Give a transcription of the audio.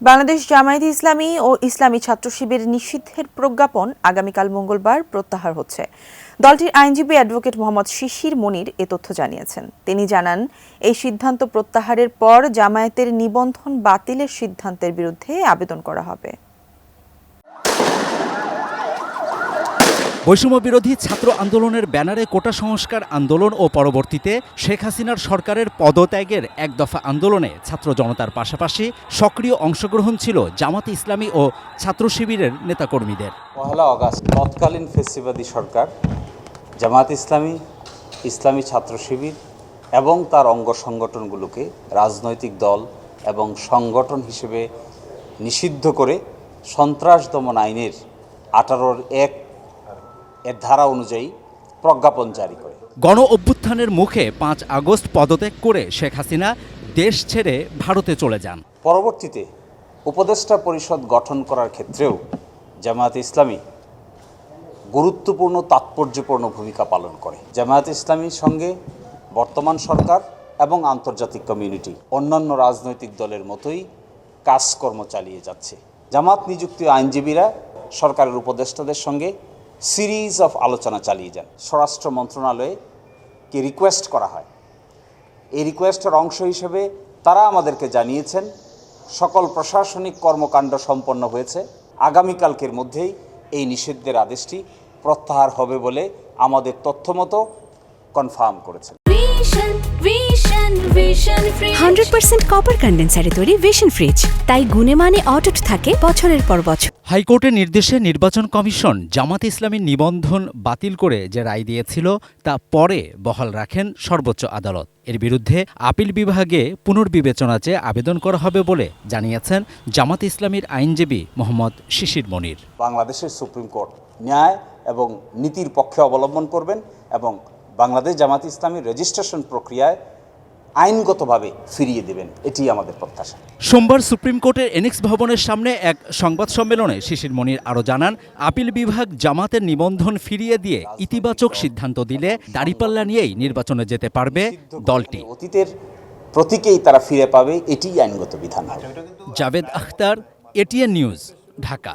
বাংলাদেশ জামায়াতে ইসলামী ও ইসলামী ছাত্র শিবির নিষিদ্ধের প্রজ্ঞাপন আগামীকাল মঙ্গলবার প্রত্যাহার হচ্ছে। দলটির আইনজীবী অ্যাডভোকেট মোহাম্মদ শিশির মনির এ তথ্য জানিয়েছেন। তিনি জানান, এই সিদ্ধান্ত প্রত্যাহারের পর জামায়াতের নিবন্ধন বাতিলের সিদ্ধান্তের বিরুদ্ধে আবেদন করা হবে। বৈষম্য বিরোধী ছাত্র আন্দোলনের ব্যানারে কোটা সংস্কার আন্দোলন ও পরবর্তীতে শেখ হাসিনার সরকারের পদত্যাগের এক দফা আন্দোলনে ছাত্র জনতার পাশাপাশি সক্রিয় অংশগ্রহণ ছিল জামাতে ইসলামী ও ছাত্র শিবিরের নেতাকর্মীদের। 1 আগস্ট তৎকালীন ফ্যাসিবাদী সরকার জামাত ইসলামী, ইসলামী ছাত্র শিবির এবং তার অঙ্গ সংগঠনগুলোকে রাজনৈতিক দল এবং সংগঠন হিসেবে নিষিদ্ধ করে সন্ত্রাস দমন আইনের 18(1) এর ধারা অনুযায়ী প্রজ্ঞাপন জারি করে। গণ অভ্যুত্থানের মুখে 5 আগস্ট পদত্যাগ করে শেখ হাসিনা দেশ ছেড়ে ভারতে চলে যান। পরবর্তীতে উপদেষ্টা পরিষদ গঠন করার ক্ষেত্রেও জামায়াত ইসলামী গুরুত্বপূর্ণ তাৎপর্যপূর্ণ ভূমিকা পালন করে। জামায়াত ইসলামীর সঙ্গে বর্তমান সরকার এবং আন্তর্জাতিক কমিউনিটি অন্যান্য রাজনৈতিক দলের মতোই কাজকর্ম চালিয়ে যাচ্ছে। জামাত নিযুক্ত আইনজীবীরা সরকারের উপদেষ্টাদের সঙ্গে সিরিজ অফ আলোচনা চালিয়ে যান। স্বরাষ্ট্র মন্ত্রণালয়কে রিকোয়েস্ট করা হয়। এই রিকোয়েস্টের অংশ হিসেবে তারা আমাদেরকে জানিয়েছেন সকল প্রশাসনিক কর্মকাণ্ড সম্পন্ন হয়েছে, আগামীকালকের মধ্যেই এই নিষিদ্ধের আদেশটি প্রত্যাহার হবে বলে আমাদের তথ্যমতো কনফার্ম করেছেন। 100% কপার কন্ডেন্সারে তৈরি ভিশন ফ্রিজ, তাই গুণে মানে অটুট থাকে বছরের পর বছর। হাইকোর্টের নির্দেশে নির্বাচন কমিশন জামাতে ইসলামীর নিবন্ধন বাতিল করে যে রায় দিয়েছিল তা পরে বহাল রাখেন সর্বোচ্চ আদালত। এর বিরুদ্ধে আপিল বিভাগে পুনর্বিবেচনা চেয়ে আবেদন করা হবে বলে জানিয়েছেন জামাতে ইসলামীর আইনজীবী মোহাম্মদ শিশির মনির। বাংলাদেশের সুপ্রিম কোর্ট ন্যায় এবং নীতির পক্ষে অবলম্বন করবেন এবং বাংলাদেশ জামাত ইসলামীর রেজিস্ট্রেশন প্রক্রিয়ায় আইনগতভাবে ফিরিয়ে দেবেন, এটি আমাদের প্রত্যাশা। সোমবার সুপ্রিম কোর্টের এনেক্স ভবনের সামনে এক সংবাদ সম্মেলনে শিশির মনির আরও জানান, আপিল বিভাগ জামাতের নিবন্ধন ফিরিয়ে দিয়ে ইতিবাচক সিদ্ধান্ত দিলে দাঁড়িপাল্লা নিয়েই নির্বাচনে যেতে পারবে দলটি। অতীতের প্রতীকেই তারা ফিরে পাবে, এটিই আইনগত বিধান হবে। Javed Akhtar, ATN news, Dhaka.